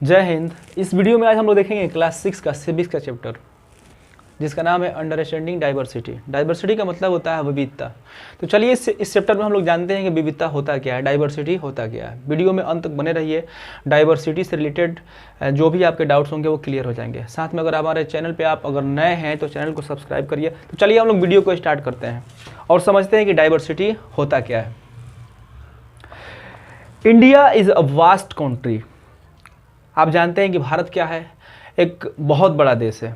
जय हिंद। इस वीडियो में आज हम लोग देखेंगे क्लास 6 का सिविक्स का चैप्टर जिसका नाम है अंडरस्टैंडिंग डाइवर्सिटी। डाइवर्सिटी का मतलब होता है विविधता। तो चलिए इस चैप्टर में हम लोग जानते हैं कि विविधता होता क्या है, डाइवर्सिटी होता क्या है। वीडियो में अंत तक बने रहिए, डाइवर्सिटी से रिलेटेड जो भी आपके डाउट्स होंगे वो क्लियर हो जाएंगे। साथ में अगर हमारे चैनल पर आप अगर नए हैं तो चैनल को सब्सक्राइब करिए। तो चलिए हम लोग वीडियो को स्टार्ट करते हैं और समझते हैं कि डाइवर्सिटी होता क्या है। India is a vast country. आप जानते हैं कि भारत क्या है, एक बहुत बड़ा देश है।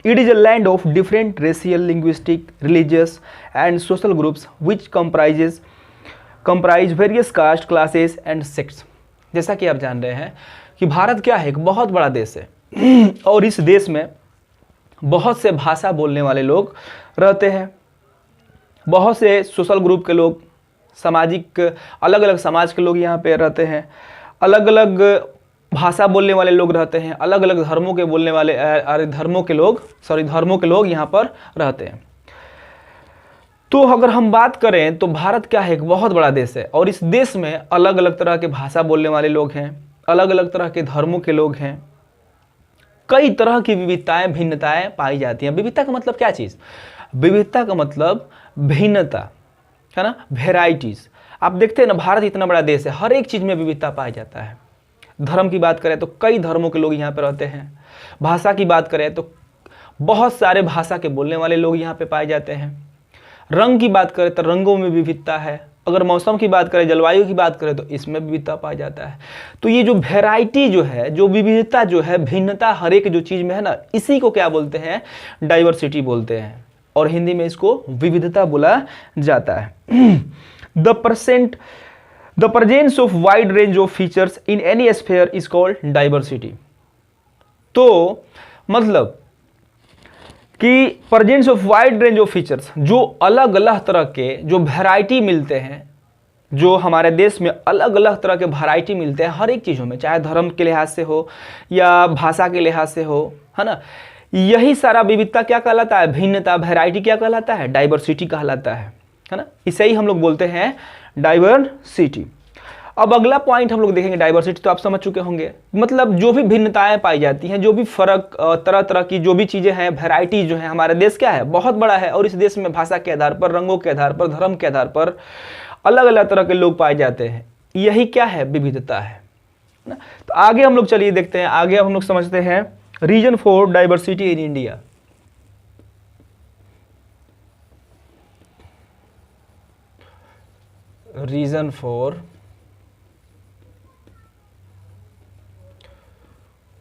It is a land of different racial, linguistic, religious and social groups which comprise various caste, classes and sects. जैसा कि आप जान रहे हैं कि भारत क्या है, एक बहुत बड़ा देश है और इस देश में बहुत से भाषा बोलने वाले लोग रहते हैं, बहुत से सोशल ग्रुप के लोग, सामाजिक अलग अलग समाज के लोग यहाँ पे रहते हैं, अलग अलग भाषा बोलने वाले लोग रहते हैं, अलग अलग धर्मों के बोलने वाले धर्मों के लोग यहाँ पर रहते हैं। तो अगर हम बात करें तो भारत क्या है, एक बहुत बड़ा देश है और इस देश में अलग अलग तरह के भाषा बोलने वाले लोग हैं, अलग अलग तरह के धर्मों के लोग हैं, कई तरह की विविधताएं, भिन्नताएं पाई जाती हैं। विविधता का मतलब क्या चीज़? विविधता का मतलब भिन्नता है ना, वेराइटीज। आप देखते हैं ना, भारत इतना बड़ा देश है, हर एक चीज़ में विविधता पाया जाता है। धर्म की बात करें तो कई धर्मों के लोग यहाँ पे रहते हैं। भाषा की बात करें तो बहुत सारे भाषा के बोलने वाले लोग यहाँ पे पाए जाते हैं। रंग की बात करें तो रंगों में विविधता है। अगर मौसम की बात करें, जलवायु की बात करें तो इसमें विविधता पाया जाता है। तो ये जो वेराइटी जो है, जो विविधता जो है, भिन्नता हर एक जो चीज़ में है ना, इसी को क्या बोलते हैं? डाइवर्सिटी बोलते हैं और हिंदी में इसको विविधता बोला जाता है। The presence of wide range of features in any sphere is called diversity। तो मतलब कि presence of wide range of features, जो अलग अलग तरह के जो वैरायटी मिलते हैं, जो हमारे देश में अलग अलग तरह के वैरायटी मिलते हैं हर एक चीज़ों में, चाहे धर्म के लिहाज से हो या भाषा के लिहाज से हो, है ना, यही सारा विविधता क्या कहलाता है? भिन्नता, वैरायटी क्या कहलाता है? डाइवर्सिटी कहलाता है ना। इसे ही हम लोग बोलते हैं डाइवर्सिटी। अब अगला पॉइंट हम लोग देखेंगे डाइवर्सिटी, तो आप समझ चुके होंगे, मतलब जो भी भिन्नताएं पाई जाती हैं, जो भी फर्क, तरह तरह की जो भी चीज़ें हैं, वैरायटी जो है, हमारा देश क्या है, बहुत बड़ा है और इस देश में भाषा के आधार पर, रंगों के आधार पर, धर्म के आधार पर अलग अलग तरह के लोग पाए जाते हैं। यही क्या है? विविधता है ना। तो आगे हम लोग चलिए देखते हैं, आगे हम लोग समझते हैं reason for diversity in India. Reason for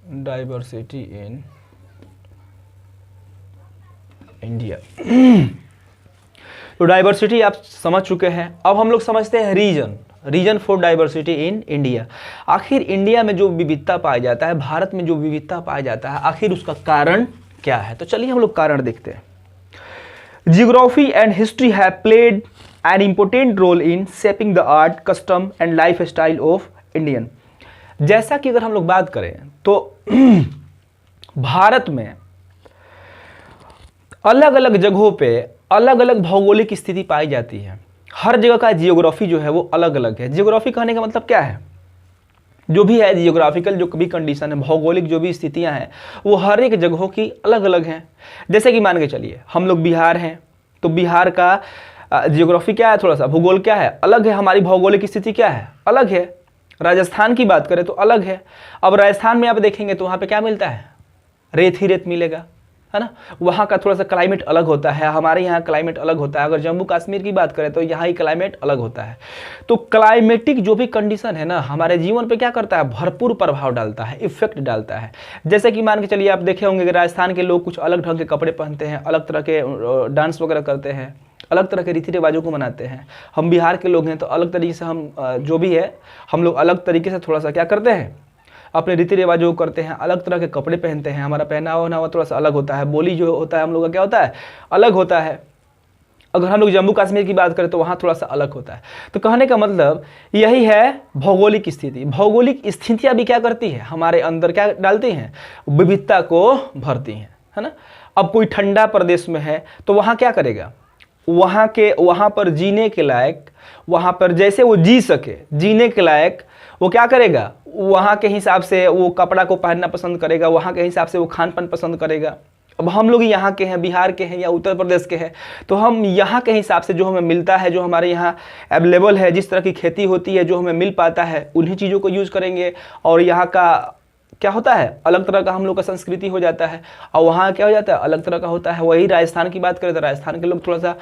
diversity in India. तो डाइवर्सिटी आप समझ चुके हैं। अब हम लोग समझते हैं reason for diversity in India. आखिर इंडिया में जो विविधता पाया जाता है, भारत में जो विविधता पाया जाता है, आखिर उसका कारण क्या है? तो चलिए हम लोग कारण देखते हैं। Geography and history have played an important role in shaping the art, custom and life style of Indian. जैसा कि अगर हम लोग बात करें तो भारत में अलग अलग जगहों पे अलग अलग भौगोलिक स्थिति पाई जाती है। हर जगह का जियोग्राफी जो है वो अलग अलग है। जियोग्राफी कहने का मतलब क्या है? जो भी है जियोग्राफिकल जो भी कंडीशन है, भौगोलिक जो भी स्थितियां हैं, वो हर एक जगहों की अलग अलग हैं। जैसे कि मान के चलिए हम लोग बिहार हैं, तो बिहार का जियोग्राफी क्या है, थोड़ा सा भूगोल क्या है, अलग है। हमारी भौगोलिक स्थिति क्या है, अलग है। राजस्थान की बात करें तो अलग है। अब राजस्थान में आप देखेंगे तो वहाँ पे क्या मिलता है? रेत ही रेत मिलेगा, है ना। वहाँ का थोड़ा सा क्लाइमेट अलग होता है, हमारे यहाँ क्लाइमेट अलग होता है। अगर जम्मू कश्मीर की बात करें तो यहाँ ही क्लाइमेट अलग होता है। तो क्लाइमेटिक जो भी कंडीशन है ना, हमारे जीवन पे क्या करता है? भरपूर प्रभाव डालता है, इफेक्ट डालता है। जैसे कि मान के चलिए आप देखे होंगे कि राजस्थान के लोग कुछ अलग ढंग के कपड़े पहनते हैं, अलग तरह के डांस वगैरह करते हैं, अलग तरह के रीति रिवाजों को मनाते हैं। हम बिहार के लोग हैं तो अलग तरीके से हम जो भी है, हम लोग अलग तरीके से थोड़ा सा क्या करते हैं, अपने रीति रिवाजों को करते हैं, अलग तरह के कपड़े पहनते हैं। हमारा पहनावा ओढ़ावा थोड़ा सा अलग होता है, बोली जो होता है हम लोग का क्या होता है, अलग होता है। अगर हम लोग जम्मू कश्मीर की बात करें तो वहाँ थोड़ा सा अलग होता है। तो कहने का मतलब यही है, भौगोलिक स्थिति। भौगोलिक स्थितियाँ भी क्या करती है, हमारे अंदर क्या डालती हैं? विविधता को भरती हैं, है ना। अब कोई ठंडा प्रदेश में है तो वहाँ क्या करेगा? वहाँ पर जीने के लायक, वहाँ पर जैसे वो जी सके, जीने के लायक वो क्या करेगा, वहाँ के हिसाब से वो कपड़ा को पहनना पसंद करेगा, वहाँ के हिसाब से वो खान पान पसंद करेगा। अब हम लोग यहाँ के हैं, बिहार के हैं या उत्तर प्रदेश के हैं, तो हम यहाँ के हिसाब से जो हमें मिलता है, जो हमारे यहाँ अवेलेबल है, जिस तरह की खेती होती है, जो हमें मिल पाता है, उन्हीं चीज़ों को यूज़ करेंगे। और यहाँ का क्या होता है, अलग तरह का हम लोग का संस्कृति हो जाता है, और वहाँ क्या हो जाता है, अलग तरह का होता है। वही राजस्थान की बात करें तो राजस्थान के लोग थोड़ा सा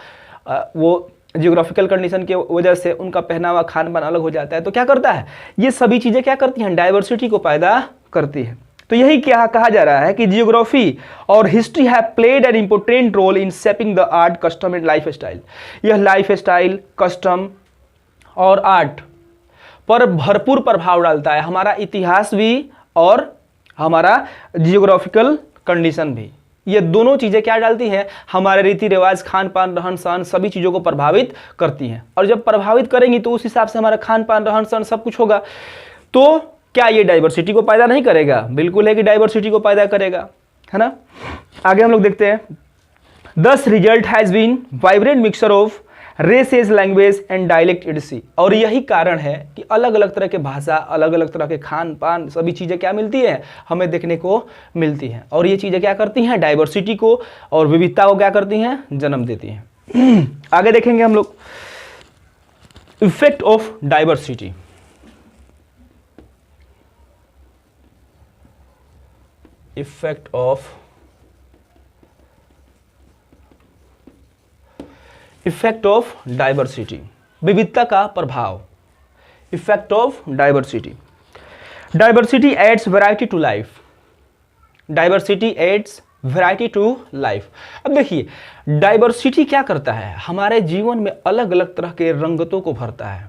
वो जियोग्राफिकल कंडीशन की वजह से उनका पहनावा, खान पान अलग हो जाता है। तो क्या करता है, ये सभी चीज़ें क्या करती हैं, डाइवर्सिटी को पैदा करती है। तो यही क्या कहा जा रहा है कि जियोग्राफी और history have played an important role in shaping the art, custom and life style. यह लाइफ स्टाइल, कस्टम और आर्ट पर भरपूर प्रभाव डालता है, हमारा इतिहास भी और हमारा जियोग्राफिकल कंडीशन भी। ये दोनों चीज़ें क्या डालती हैं, हमारे रीति रिवाज, खान पान, रहन सहन, सभी चीज़ों को प्रभावित करती हैं। और जब प्रभावित करेंगी तो उस हिसाब से हमारा खान पान, रहन सहन सब कुछ होगा। तो क्या ये डाइवर्सिटी को पैदा नहीं करेगा? बिल्कुल है कि डाइवर्सिटी को पैदा करेगा, है ना। आगे हम लोग देखते हैं, thus result has been vibrant mixture of races, language and dialect etc. और यही कारण है कि अलग अलग तरह के भाषा, अलग अलग तरह के खान पान, सभी चीज़ें क्या मिलती हैं, हमें देखने को मिलती हैं। और ये चीज़ें क्या करती हैं, डाइवर्सिटी को और विविधता को क्या करती हैं, जन्म देती हैं। आगे देखेंगे हम लोग effect of diversity. Effect of diversity, विविधता का प्रभाव। Effect of diversity, diversity adds variety to life. Diversity adds variety to life. अब देखिए डाइवर्सिटी क्या करता है, हमारे जीवन में अलग अलग तरह के रंगतों को भरता है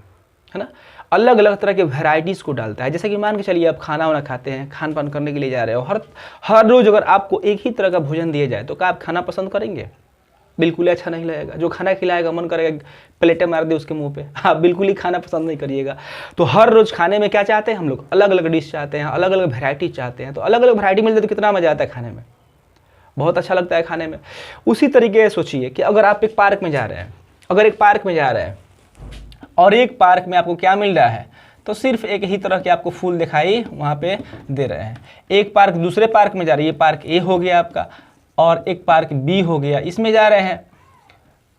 ना, अलग अलग तरह के वैरायटीज़ को डालता है। जैसे कि मान के चलिए आप खाना वाना खाते हैं, खान पान करने के लिए जा रहे हो, हर रोज़ अगर आपको एक ही तरह का भोजन दिया जाए तो क्या आप खाना पसंद करेंगे? बिल्कुल ही अच्छा नहीं लगेगा। जो खाना खिलाएगा मन करेगा प्लेटें मार दे उसके मुंह पे, आप बिल्कुल ही खाना पसंद नहीं करिएगा। तो हर रोज़ खाने में क्या चाहते हैं हम लोग, अलग अलग डिश चाहते हैं, अलग अलग वैरायटी चाहते हैं। तो अलग अलग वैरायटी मिल जाए तो कितना मज़ा आता है खाने में, बहुत अच्छा लगता है खाने में। उसी तरीके से सोचिए कि अगर आप एक पार्क में जा रहे हैं, अगर एक पार्क में जा रहे हैं और एक पार्क में आपको क्या मिल रहा है, तो सिर्फ एक ही तरह के आपको फूल दिखाई वहाँ पे दे रहे हैं। एक पार्क दूसरे पार्क में जा रही है, पार्क ए हो गया आपका और एक पार्क बी हो गया, इसमें जा रहे हैं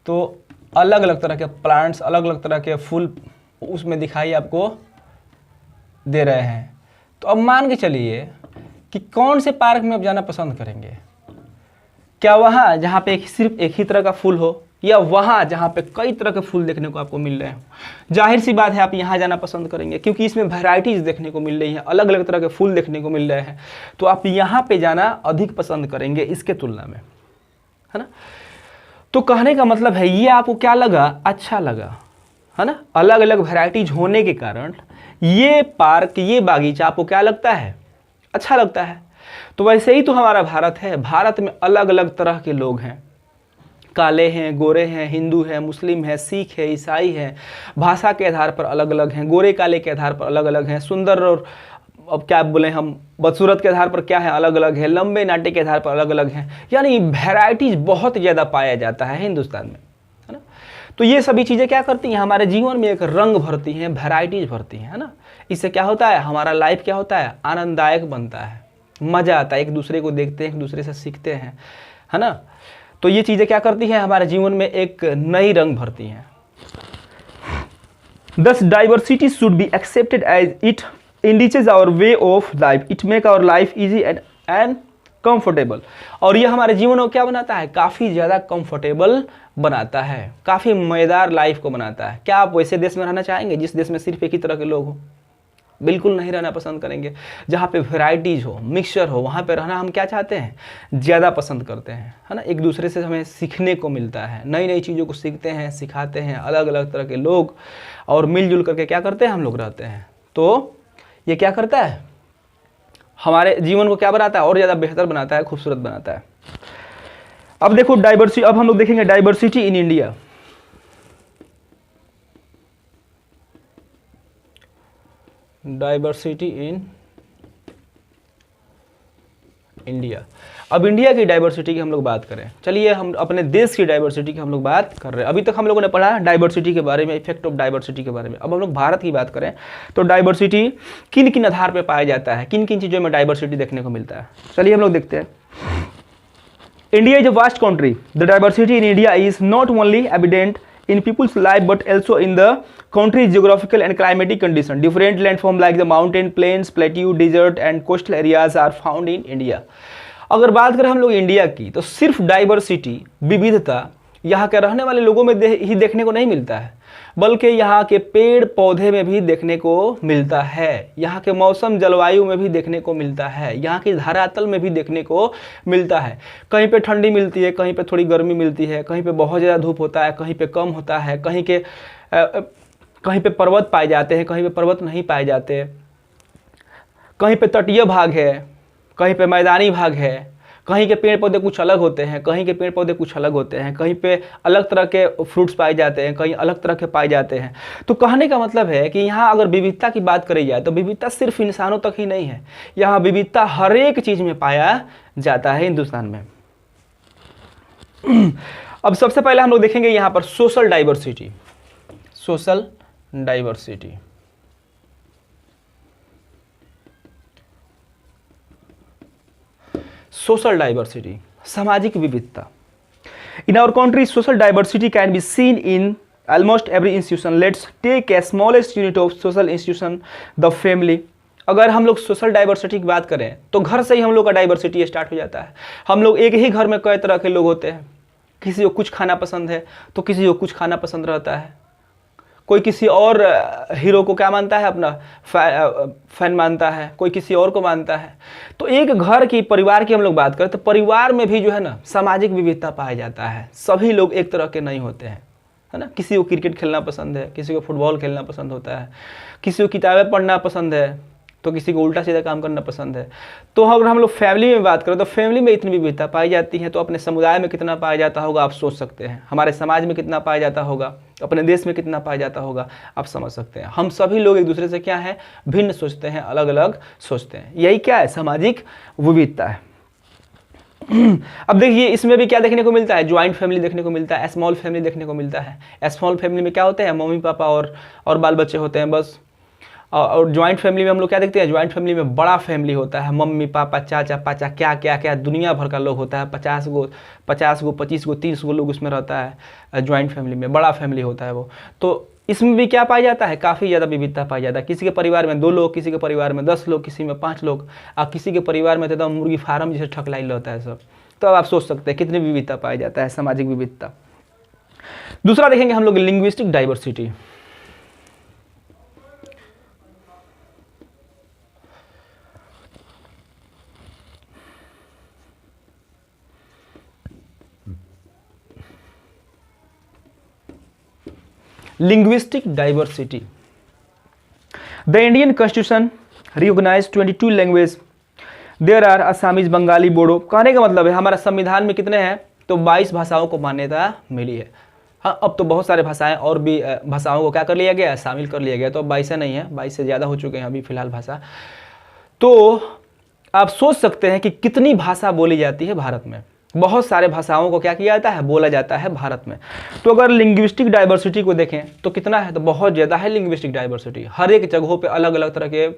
तो अलग अलग तरह के प्लांट्स, अलग अलग तरह के फूल उसमें दिखाई आपको दे रहे हैं। तो अब मान के चलिए कि कौन से पार्क में आप जाना पसंद करेंगे, क्या वहाँ जहाँ पे सिर्फ एक ही तरह का फूल हो, या वहाँ जहाँ पे कई तरह के फूल देखने को आपको मिल रहे हो? जाहिर सी बात है आप यहाँ जाना पसंद करेंगे, क्योंकि इसमें वैरायटीज़ देखने को मिल रही हैं, अलग अलग तरह के फूल देखने को मिल रहे हैं। तो आप यहाँ पे जाना अधिक पसंद करेंगे इसके तुलना में, है ना। तो कहने का मतलब है ये आपको क्या लगा, अच्छा लगा, है ना। अलग अलग वैरायटीज होने के कारण ये पार्क, ये बागीचा आपको क्या लगता है, अच्छा लगता है। तो वैसे ही तो हमारा भारत है, भारत में अलग अलग तरह के लोग हैं, काले हैं, गोरे हैं, हिंदू हैं, मुस्लिम हैं, सिख है, ईसाई हैं, भाषा के आधार पर अलग अलग हैं, गोरे काले के आधार पर अलग अलग हैं, सुंदर और अब क्या बोले हम बदसूरत के आधार पर क्या है, अलग अलग है, लंबे नाटे के आधार पर अलग अलग हैं। यानी वैरायटीज बहुत ज़्यादा पाया जाता है हिंदुस्तान में, है ना। तो ये सभी चीज़ें क्या करती हैं, हमारे जीवन में एक रंग भरती हैं, वैरायटीज भरती हैं, है ना। इससे क्या होता है, हमारा लाइफ क्या होता है, आनंददायक बनता है, मज़ा आता है, एक दूसरे को देखते हैं, एक दूसरे से सीखते हैं, है ना। तो ये चीज़ें क्या करती हैं, हमारे जीवन में एक नई रंग भरती हैं। Thus diversity should be accepted as it enriches our way of life. It make our life easy and comfortable. और ये हमारे जीवन को क्या बनाता है, काफ़ी ज़्यादा कंफर्टेबल बनाता है, काफ़ी मज़ेदार लाइफ को बनाता है। क्या आप वैसे देश में रहना चाहेंगे जिस देश में सिर्फ एक ही तरह के लोग हो? बिल्कुल नहीं रहना पसंद करेंगे। जहाँ पे वैरायटीज़ हो, मिक्सचर हो, वहाँ पे रहना हम क्या चाहते हैं, ज़्यादा पसंद करते हैं, है ना। एक दूसरे से हमें सीखने को मिलता है, नई नई चीज़ों को सीखते हैं, सिखाते हैं, अलग अलग तरह के लोग, और मिलजुल करके क्या करते हैं हम लोग रहते हैं। तो ये क्या करता है, हमारे जीवन को क्या बनाता है, और ज़्यादा बेहतर बनाता है, खूबसूरत बनाता है। अब देखो डाइवर्सिटी, अब हम लोग देखेंगे diversity in India. Diversity in India. अब इंडिया की डाइवर्सिटी की हम लोग बात करें, चलिए हम अपने देश की डाइवर्सिटी की हम लोग बात कर रहे हैं। अभी तक हम लोगों ने पढ़ा डाइवर्सिटी के बारे में, इफेक्ट ऑफ डाइवर्सिटी के बारे में। अब हम लोग भारत की बात करें तो डाइवर्सिटी किन किन आधार पर पाया जाता है, किन किन चीज़ों में डाइवर्सिटी देखने को मिलता है, चलिए हम लोग देखते हैं। India is a vast country. The diversity in India is not only evident in people's life but also in the country's geographical and climatic condition. Different landforms like the mountain, plains, plateau, desert and coastal areas are found in India. अगर बात करें हम लोग India की तो सिर्फ diversity, विविधता यहाँ के रहने वाले लोगों में ही देखने को नहीं मिलता है, बल्कि यहाँ के पेड़ पौधे में भी देखने को मिलता है, यहाँ के मौसम जलवायु में भी देखने को मिलता है, यहाँ की धरातल में भी देखने को मिलता है। कहीं पे ठंडी मिलती है, कहीं पे थोड़ी गर्मी मिलती है, कहीं पे बहुत ज़्यादा धूप होता है, कहीं पे कम होता है, कहीं पे पर्वत पाए जाते हैं, कहीं पे पर्वत नहीं पाए जाते, कहीं पे तटीय भाग है, कहीं पे मैदानी भाग है, कहीं के पेड़ पौधे कुछ अलग होते हैं, कहीं के पेड़ पौधे कुछ अलग होते हैं, कहीं पे अलग तरह के फ्रूट्स पाए जाते हैं, कहीं अलग तरह के पाए जाते हैं। तो कहने का मतलब है कि यहाँ अगर विविधता की बात करी जाए तो विविधता सिर्फ इंसानों तक ही नहीं है, यहाँ विविधता हर एक चीज़ में पाया जाता है हिंदुस्तान में। अब सबसे पहले हम लोग देखेंगे यहाँ पर social diversity. Social diversity, social diversity, सामाजिक विविधता। In our country social diversity can be seen in almost every institution. Let's take a smallest unit of social institution, the family. अगर हम लोग सोशल डाइवर्सिटी की बात करें तो घर से ही हम लोग का डाइवर्सिटी स्टार्ट हो जाता है। हम लोग एक ही घर में कई तरह के लोग होते हैं, किसी को कुछ खाना पसंद है तो किसी को कुछ खाना पसंद रहता है, कोई किसी और हीरो को क्या मानता है, अपना फैन मानता है, कोई किसी और को मानता है। तो एक घर की, परिवार की हम लोग बात करें तो परिवार में भी जो है ना सामाजिक विविधता पाया जाता है। सभी लोग एक तरह के नहीं होते हैं, है ना। किसी को क्रिकेट खेलना पसंद है, किसी को फुटबॉल खेलना पसंद होता है, किसी को किताबें पढ़ना पसंद है, तो किसी को उल्टा सीधा काम करना पसंद है। तो अगर हम लोग फैमिली में बात करें तो फैमिली में इतनी विविधता पाई जाती है, तो अपने समुदाय में कितना पाया जाता होगा आप सोच सकते हैं, हमारे समाज में कितना पाया जाता होगा, अपने देश में कितना पाया जाता होगा आप समझ सकते हैं। हम सभी लोग एक दूसरे से क्या है, भिन्न सोचते हैं, अलग अलग सोचते हैं। यही क्या है, सामाजिक विविधता है। अब देखिए इसमें भी क्या देखने को मिलता है, ज्वाइंट फैमिली देखने को मिलता है, स्मॉल फैमिली देखने को मिलता है। स्मॉल फैमिली में क्या होते हैं, मम्मी पापा और बाल बच्चे होते हैं बस। और ज्वाइंट फैमिली में हम लोग क्या देखते हैं, ज्वाइंट फैमिली में बड़ा फैमिली होता है, मम्मी पापा चाचा पाचा क्या क्या क्या दुनिया भर का लोग होता है, 50 गो 25 गो 30 गो लोग उसमें रहता है। ज्वाइंट फैमिली में बड़ा फैमिली होता है वो। तो इसमें भी क्या पाया जाता है, काफ़ी ज़्यादा विविधता पाया जाता है। किसी के परिवार में 2 लोग, किसी के परिवार में 10 लोग, किसी में 5 लोग, और किसी के परिवार में तो एकदम मुर्गी फार्म जैसे ठकलाई रहता है सब। तो अब आप सोच सकते हैं कितनी विविधता पाया जाता है, सामाजिक विविधता। दूसरा देखेंगे हम लोग linguistic diversity. Linguistic diversity. The Indian Constitution recognized 22 languages. There are Assamese, Bengali, Bodo. कहने का मतलब है हमारा संविधान में कितने हैं, तो 22 भाषाओं को मान्यता मिली है। हाँ, अब तो बहुत सारे भाषाएं और भी भाषाओं को क्या कर लिया गया, शामिल कर लिया गया। तो अब 22 नहीं है, 22 से ज़्यादा हो चुके हैं अभी फिलहाल भाषा। तो आप सोच सकते हैं कि कितनी भाषा बोली जाती है भारत में। बहुत सारे भाषाओं को क्या किया जाता है, बोला जाता है भारत में। तो अगर लिंग्विस्टिक डाइवर्सिटी को देखें तो कितना है, तो बहुत ज़्यादा है लिंग्विस्टिक डाइवर्सिटी। हर एक जगहों पे अलग अलग तरह के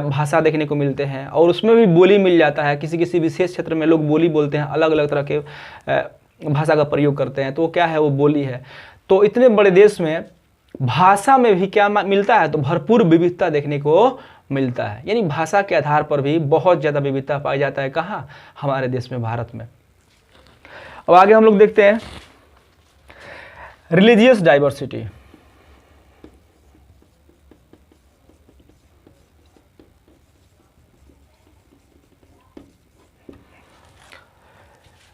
भाषा देखने को मिलते हैं, और उसमें भी बोली मिल जाता है। किसी किसी विशेष क्षेत्र में लोग बोली बोलते हैं, अलग अलग तरह के भाषा का प्रयोग करते हैं, तो वो क्या है, वो बोली है। तो इतने बड़े देश में भाषा में भी क्या मिलता है, तो भरपूर विविधता देखने को मिलता है। यानी भाषा के आधार पर भी बहुत ज़्यादा विविधता पाया जाता है। कहाँ, हमारे देश में, भारत में। अब आगे हम लोग देखते हैं रिलीजियस डाइवर्सिटी।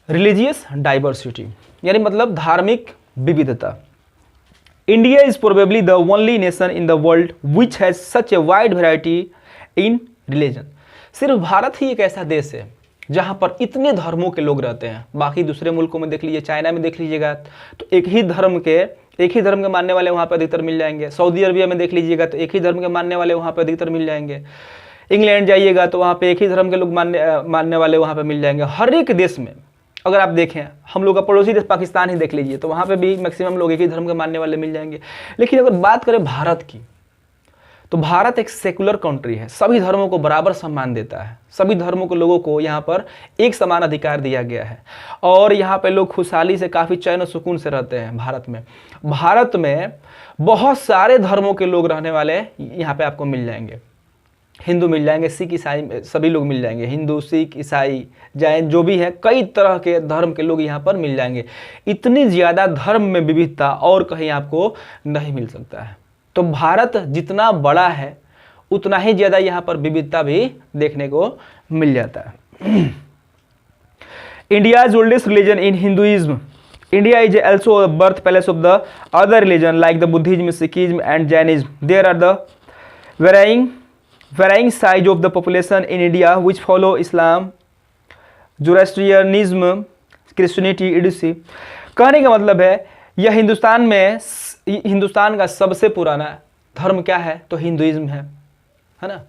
रिलीजियस डाइवर्सिटी यानी मतलब धार्मिक विविधता। India is probably the only nation in the world which has such a wide variety in religion. सिर्फ भारत ही एक ऐसा देश है जहाँ पर इतने धर्मों के लोग रहते हैं। बाकी दूसरे मुल्कों में देख लीजिए, चाइना में देख लीजिएगा तो एक ही धर्म के मानने वाले वहाँ पर अधिकतर मिल जाएंगे। सऊदी अरबिया में देख लीजिएगा तो एक ही धर्म के मानने वाले वहाँ पर अधिकतर मिल जाएंगे। इंग्लैंड जाइएगा तो वहाँ पे एक ही धर्म के लोग मानने वाले वहाँ पे मिल जाएंगे। हर एक देश में अगर आप देखें, हम लोग का पड़ोसी देश पाकिस्तान ही देख लीजिए, तो वहाँ पे भी मैक्सिमम लोग एक ही धर्म के मानने वाले मिल जाएंगे। लेकिन अगर बात करें भारत की, तो भारत एक सेकुलर कंट्री है, सभी धर्मों को बराबर सम्मान देता है, सभी धर्मों के लोगों को यहाँ पर एक समान अधिकार दिया गया है और यहाँ पे लोग खुशहाली से काफ़ी चैन और सुकून से रहते हैं। भारत में बहुत सारे धर्मों के लोग रहने वाले यहाँ पे आपको मिल जाएंगे। हिंदू मिल जाएंगे, सिख ईसाई सभी लोग मिल जाएंगे, हिंदू सिख ईसाई जैन जो भी है, कई तरह के धर्म के लोग यहाँ पर मिल जाएंगे। इतनी ज़्यादा धर्म में विविधता और कहीं आपको नहीं मिल सकता है। तो भारत जितना बड़ा है उतना ही ज़्यादा यहाँ पर विविधता भी देखने को मिल जाता है। India's oldest religion in Hinduism, India is also birth place of the other religion like the Buddhism, Sikhism and Jainism. There are the varying size of the population in India which follow Islam, Zoroastrianism, Christianity, etc. कहने का मतलब है यह हिंदुस्तान का सबसे पुराना धर्म क्या है, तो हिंदुइज्म है ना,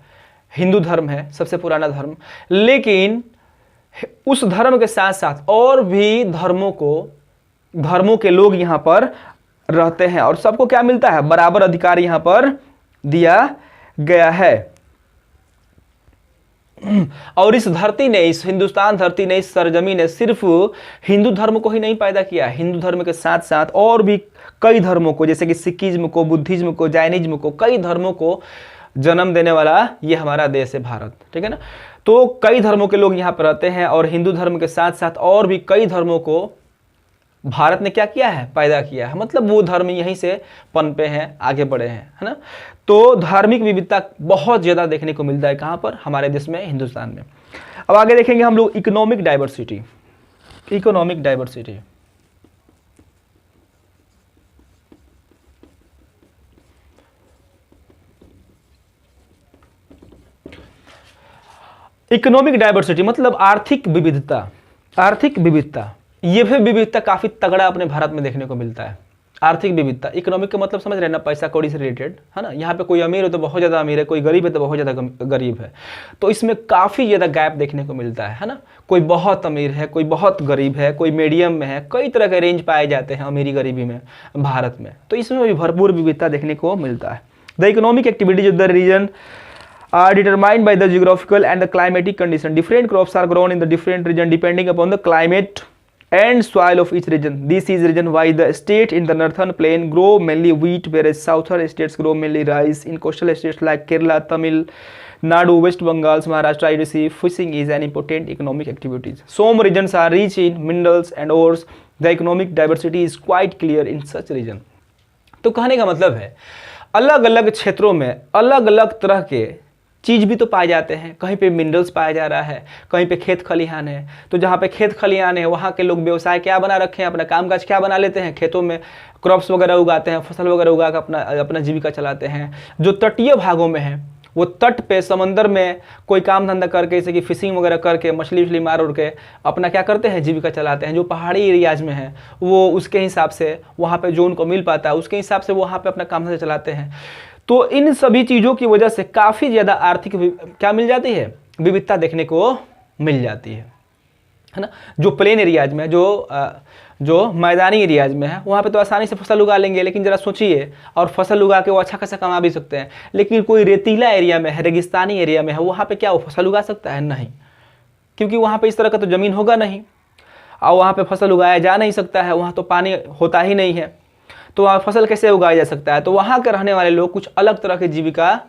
हिंदू धर्म है सबसे पुराना धर्म। लेकिन उस धर्म के साथ साथ और भी धर्मों के लोग यहाँ पर रहते हैं और सबको क्या मिलता है, बराबर अधिकार यहाँ पर दिया गया है। और इस धरती ने, इस हिंदुस्तान धरती ने, इस सरजमी ने सिर्फ हिंदू धर्म को ही नहीं पैदा किया, हिंदू धर्म के साथ साथ और भी कई धर्मों को, जैसे कि सिखिज्म को, बुद्धिज्म को, जैनिज्म को, कई धर्मों को जन्म देने वाला ये हमारा देश है भारत, ठीक है ना। तो कई धर्मों के लोग यहाँ पर रहते हैं और हिंदू धर्म के साथ साथ और भी कई धर्मों को भारत ने क्या किया है, पैदा किया है। मतलब वो धर्म यहीं से पनपे हैं, आगे बढ़े हैं, है ना। तो धार्मिक विविधता बहुत ज़्यादा देखने को मिलता है कहाँ पर, हमारे देश में, हिंदुस्तान में। अब आगे देखेंगे हम लोग इकोनॉमिक डाइवर्सिटी। इकोनॉमिक डाइवर्सिटी मतलब आर्थिक विविधता। ये भी विविधता काफ़ी तगड़ा अपने भारत में देखने को मिलता है। आर्थिक विविधता, इकोनॉमिक का मतलब समझ रहे हैं ना, पैसा कौड़ी से रिलेटेड, है ना। यहाँ पे कोई अमीर है तो बहुत ज़्यादा अमीर है, कोई गरीब है तो बहुत ज़्यादा गरीब है। तो इसमें काफ़ी ज़्यादा गैप देखने को मिलता है ना। कोई बहुत अमीर है, कोई बहुत गरीब है, कोई मीडियम में है, कई तरह के रेंज पाए जाते हैं अमीरी गरीबी में भारत में। तो इसमें भी भरपूर विविधता देखने को मिलता है। The economic activities of the region are determined by the geographical and the climatic condition. Different crops are grown in the different region depending upon the climate and soil of each region. This is reason why the state in the northern plain grow mainly wheat, whereas southern states grow mainly rice. In coastal states like Kerala, Tamil Nadu, West Bengal, Maharashtra, etc., fishing is an important economic activity. Some regions are rich in minerals and ores. The economic diversity is quite clear in such region. तो कहने का मतलब है अलग अलग क्षेत्रों में अलग अलग तरह के चीज़ भी तो पाए जाते हैं। कहीं पे मिनरल्स पाया जा रहा है, कहीं पे खेत खलिहान है। तो जहाँ पे खेत खलिहान है वहाँ के लोग व्यवसाय क्या बना रखे हैं, अपना कामकाज क्या बना लेते हैं, खेतों में क्रॉप्स वगैरह उगाते हैं, फसल वगैरह उगा कर अपना जीविका चलाते हैं। जो तटीय भागों में है वो तट पे समंदर में कोई काम धंधा करके, जैसे कि फिशिंग वगैरह करके, मछली उछली मार उड़ के अपना क्या करते हैं, जीविका चलाते हैं। जो पहाड़ी एरियाज में है वो उसके हिसाब से वहाँ पे जो उनको मिल पाता है उसके हिसाब से वहाँ पे अपना काम धंधा चलाते हैं। तो इन सभी चीज़ों की वजह से काफ़ी ज़्यादा आर्थिक क्या मिल जाती है, विविधता देखने को मिल जाती है ना। जो प्लेन एरियाज में, जो मैदानी एरियाज में है वहाँ पे तो आसानी से फसल उगा लेंगे, लेकिन ज़रा सोचिए, और फसल उगा के वो अच्छा खासा कमा भी सकते हैं। लेकिन कोई रेतीला एरिया में है, रेगिस्तानी एरिया में है, वहाँ पे क्या वो फसल उगा सकता है? नहीं, क्योंकि वहाँ पे इस तरह का तो ज़मीन होगा नहीं और वहाँ पे फसल उगाया जा नहीं सकता है, वहाँ तो पानी होता ही नहीं है, तो वहाँ फसल कैसे उगाया जा सकता है? तो वहाँ के रहने वाले लोग कुछ अलग तरह की जीविका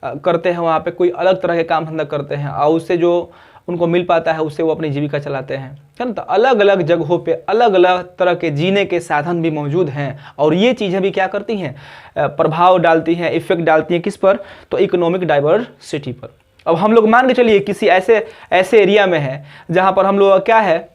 करते हैं, वहाँ पे कोई अलग तरह के काम धंधा करते हैं और उससे जो उनको मिल पाता है उससे वो अपनी जीविका चलाते हैं, है ना। तो अलग अलग जगहों पे अलग अलग तरह के जीने के साधन भी मौजूद हैं और ये चीज़ें भी क्या करती हैं, प्रभाव डालती हैं, इफेक्ट डालती हैं किस पर, तो इकोनॉमिक डाइवर्सिटी पर। अब हम लोग मान के चलिए किसी ऐसे एरिया में है जहाँ पर हम लोग क्या है,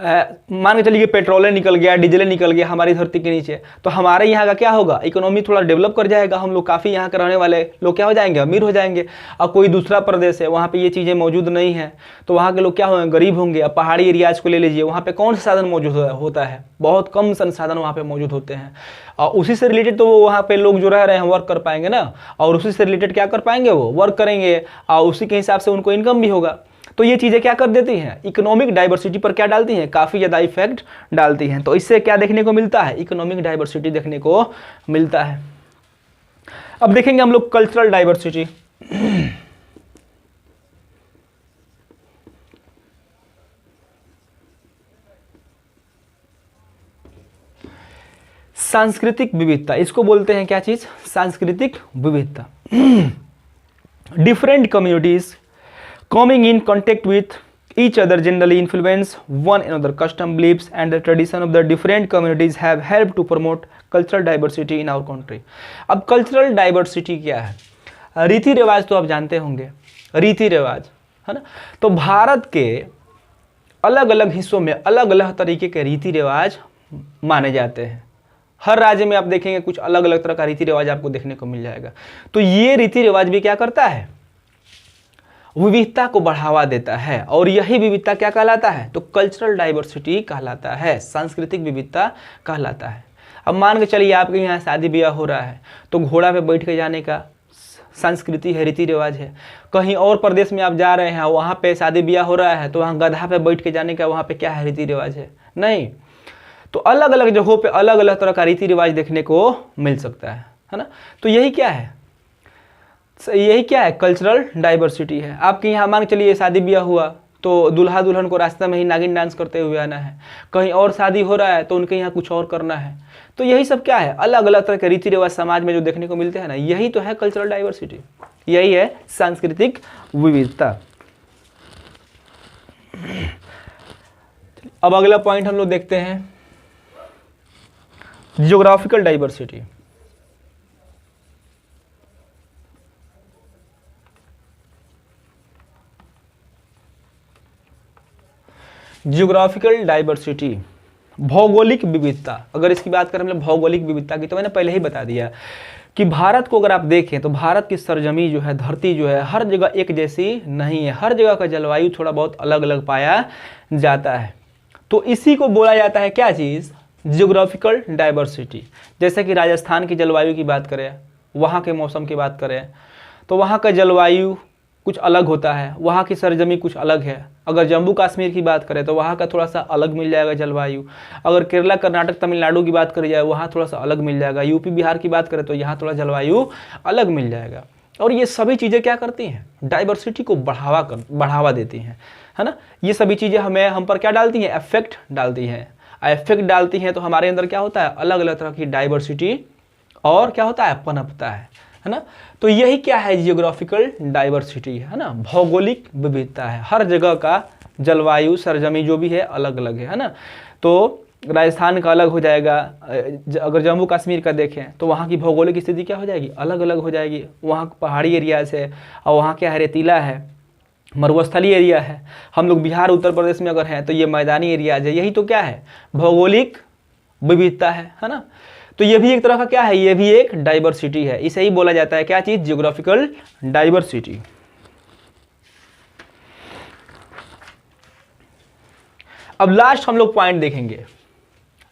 मान के चलिए पेट्रोल निकल गया, डीजल निकल गया हमारी धरती के नीचे, तो हमारे यहाँ का क्या होगा, इकोनॉमी थोड़ा डेवलप कर जाएगा, हम लोग काफ़ी यहाँ के रहने वाले लोग क्या हो जाएंगे, अमीर हो जाएंगे। अब कोई दूसरा प्रदेश है वहाँ पे ये चीज़ें मौजूद नहीं है, तो वहाँ के लोग क्या होंगे, गरीब होंगे। अब पहाड़ी एरियाज को ले लीजिए, वहाँ पे कौन सा साधन मौजूद होता है, बहुत कम संसाधन वहाँ पे मौजूद होते हैं, और उसी से रिलेटेड तो वो वहाँ पे लोग जो रह रहे हैं वर्क कर पाएंगे ना, और उसी से रिलेटेड क्या कर पाएंगे, वो वर्क करेंगे, और उसी के हिसाब से उनको इनकम भी होगा। तो ये चीज़ें क्या कर देती हैं, इकोनॉमिक डाइवर्सिटी पर क्या डालती हैं, काफ़ी ज़्यादा इफेक्ट डालती हैं। तो इससे क्या देखने को मिलता है, इकोनॉमिक डाइवर्सिटी देखने को मिलता है। अब देखेंगे हम लोग कल्चरल डाइवर्सिटी। सांस्कृतिक विविधता, इसको बोलते हैं क्या चीज, सांस्कृतिक विविधता। Different communities coming in contact with each other generally influence one another custom beliefs and the tradition of the different communities have helped to promote cultural diversity in our country। अब cultural diversity क्या है, रीति रिवाज तो आप जानते होंगे, रीति रिवाज है ना। तो भारत के अलग अलग हिस्सों में अलग अलग तरीके के रीति रिवाज माने जाते हैं। हर राज्य में आप देखेंगे कुछ अलग अलग तरह का रीति रिवाज आपको देखने को मिल जाएगा। तो ये रीति रिवाज भी क्या करता है, विविधता को बढ़ावा देता है, और यही विविधता क्या कहलाता है, तो कल्चरल डाइवर्सिटी कहलाता है, सांस्कृतिक विविधता कहलाता है। अब मान के चलिए आपके यहाँ शादी ब्याह हो रहा है, तो घोड़ा पे बैठ के जाने का संस्कृति है, रीति रिवाज है। कहीं और प्रदेश में आप जा रहे हैं, वहाँ पे शादी ब्याह हो रहा है, तो वहाँ गधा पे बैठ के जाने का वहाँ पे क्या है, रीति रिवाज है, नहीं। तो अलग अलग जगहों पे अलग अलग तरह का रीति रिवाज देखने को मिल सकता है ना। तो यही क्या है, यही क्या है, कल्चरल डाइवर्सिटी है। आपके यहाँ मान चलिए शादी ब्याह हुआ, तो दूल्हा दुल्हन को रास्ते में ही नागिन डांस करते हुए आना है। कहीं और शादी हो रहा है तो उनके यहाँ कुछ और करना है। तो यही सब क्या है, अलग अलग तरह के रीति रिवाज समाज में जो देखने को मिलते हैं ना, यही तो है कल्चरल डाइवर्सिटी, यही है सांस्कृतिक विविधता। अब अगला पॉइंट हम लोग देखते हैं, जियोग्राफिकल डाइवर्सिटी। जियोग्राफिकल डाइवर्सिटी, भौगोलिक विविधता। अगर इसकी बात करें हम लोग भौगोलिक विविधता की, तो मैंने पहले ही बता दिया कि भारत को अगर आप देखें तो भारत की सरजमी जो है, धरती जो है, हर जगह एक जैसी नहीं है, हर जगह का जलवायु थोड़ा बहुत अलग अलग पाया जाता है। तो इसी को बोला जाता है क्या चीज़, जियोग्राफिकल डाइवर्सिटी। जैसे कि राजस्थान की जलवायु की बात करें, वहाँ के मौसम की बात करें, तो वहाँ का जलवायु कुछ अलग होता है, वहाँ की सरजमी कुछ अलग है। अगर जम्मू कश्मीर की बात करें तो वहाँ का थोड़ा सा अलग मिल जाएगा जलवायु। अगर केरला कर्नाटक तमिलनाडु की बात करी जाए, वहाँ थोड़ा सा अलग मिल जाएगा। यूपी बिहार की बात करें तो यहाँ थोड़ा जलवायु अलग मिल जाएगा। और ये सभी चीज़ें क्या करती हैं, डाइवर्सिटी को बढ़ावा देती हैं, है ना। ये सभी चीज़ें हम पर क्या डालती हैं, इफेक्ट डालती हैं। इफेक्ट डालती हैं तो हमारे अंदर क्या होता है, अलग अलग तरह की डाइवर्सिटी और क्या होता है, पनपता है ना। तो यही क्या है, जियोग्राफिकल डाइवर्सिटी है ना, भौगोलिक विविधता है। हर जगह का जलवायु सरजमी जो भी है अलग अलग है ना। तो राजस्थान का अलग हो जाएगा, अगर जम्मू कश्मीर का देखें तो वहाँ की भौगोलिक स्थिति क्या हो जाएगी, अलग अलग हो जाएगी। वहाँ पहाड़ी एरियाज है और वहाँ क्या है, रेतीला है, मरुस्थलीय एरिया है। हम लोग बिहार उत्तर प्रदेश में अगर हैं तो ये मैदानी एरियाज है। यही तो क्या है, भौगोलिक विविधता है ना। तो ये भी एक तरह का क्या है, ये भी एक डाइवर्सिटी है। इसे ही बोला जाता है क्या चीज, जियोग्राफिकल डाइवर्सिटी। अब लास्ट हम लोग पॉइंट देखेंगे,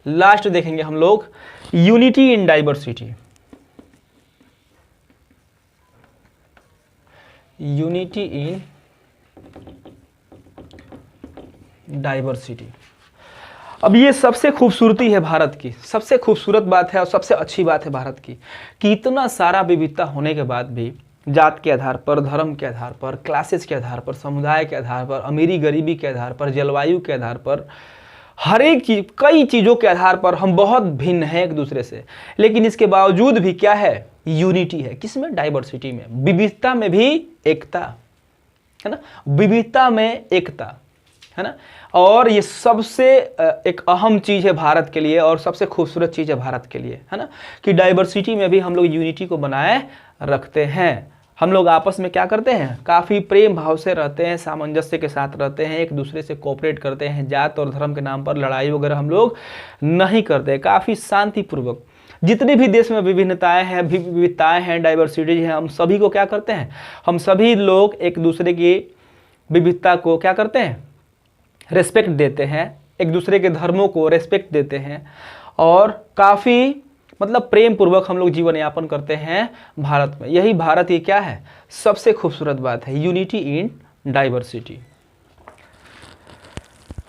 लास्ट देखेंगे हम लोग unity in diversity. Unity in diversity. अब ये सबसे खूबसूरती है भारत की, सबसे खूबसूरत बात है और सबसे अच्छी बात है भारत की कि इतना सारा विविधता होने के बाद भी जात के आधार पर, धर्म के आधार पर, क्लासेस के आधार पर, समुदाय के आधार पर, अमीरी गरीबी के आधार पर, जलवायु के आधार पर, हर एक चीज, कई चीज़ों के आधार पर हम बहुत भिन्न हैं एक दूसरे से। लेकिन इसके बावजूद भी क्या है, यूनिटी है। किसमें, डाइवर्सिटी में, विविधता में भी एकता है ना, विविधता में एकता है ना। और ये सबसे एक अहम चीज़ है भारत के लिए और सबसे खूबसूरत चीज़ है भारत के लिए, है ना, कि डाइवर्सिटी में भी हम लोग यूनिटी को बनाए रखते हैं। हम लोग आपस में क्या करते हैं, काफ़ी प्रेम भाव से रहते हैं, सामंजस्य के साथ रहते हैं, एक दूसरे से कोऑपरेट करते हैं, जात और धर्म के नाम पर लड़ाई वगैरह हम लोग नहीं करते, काफ़ी शांतिपूर्वक। जितनी भी देश में विभिन्नताएं हैं, डाइवर्सिटीज हैं, हम सभी को क्या करते हैं, हम सभी लोग एक दूसरे की विविधता को क्या करते हैं, रेस्पेक्ट देते हैं, एक दूसरे के धर्मों को रेस्पेक्ट देते हैं और काफ़ी मतलब प्रेम पूर्वक हम लोग जीवन यापन करते हैं भारत में। यही भारत की क्या है, सबसे खूबसूरत बात है, यूनिटी इन डाइवर्सिटी।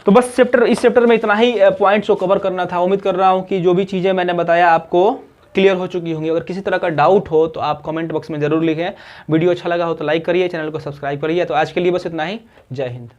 तो बस इस चैप्टर में इतना ही पॉइंट्स को कवर करना था। उम्मीद कर रहा हूँ कि जो भी चीज़ें मैंने बताया आपको क्लियर हो चुकी होंगी। अगर किसी तरह का डाउट हो तो आप कमेंट बॉक्स में ज़रूर लिखें। वीडियो अच्छा लगा हो तो लाइक करिए, चैनल को सब्सक्राइब करिए। तो आज के लिए बस इतना ही। जय हिंद।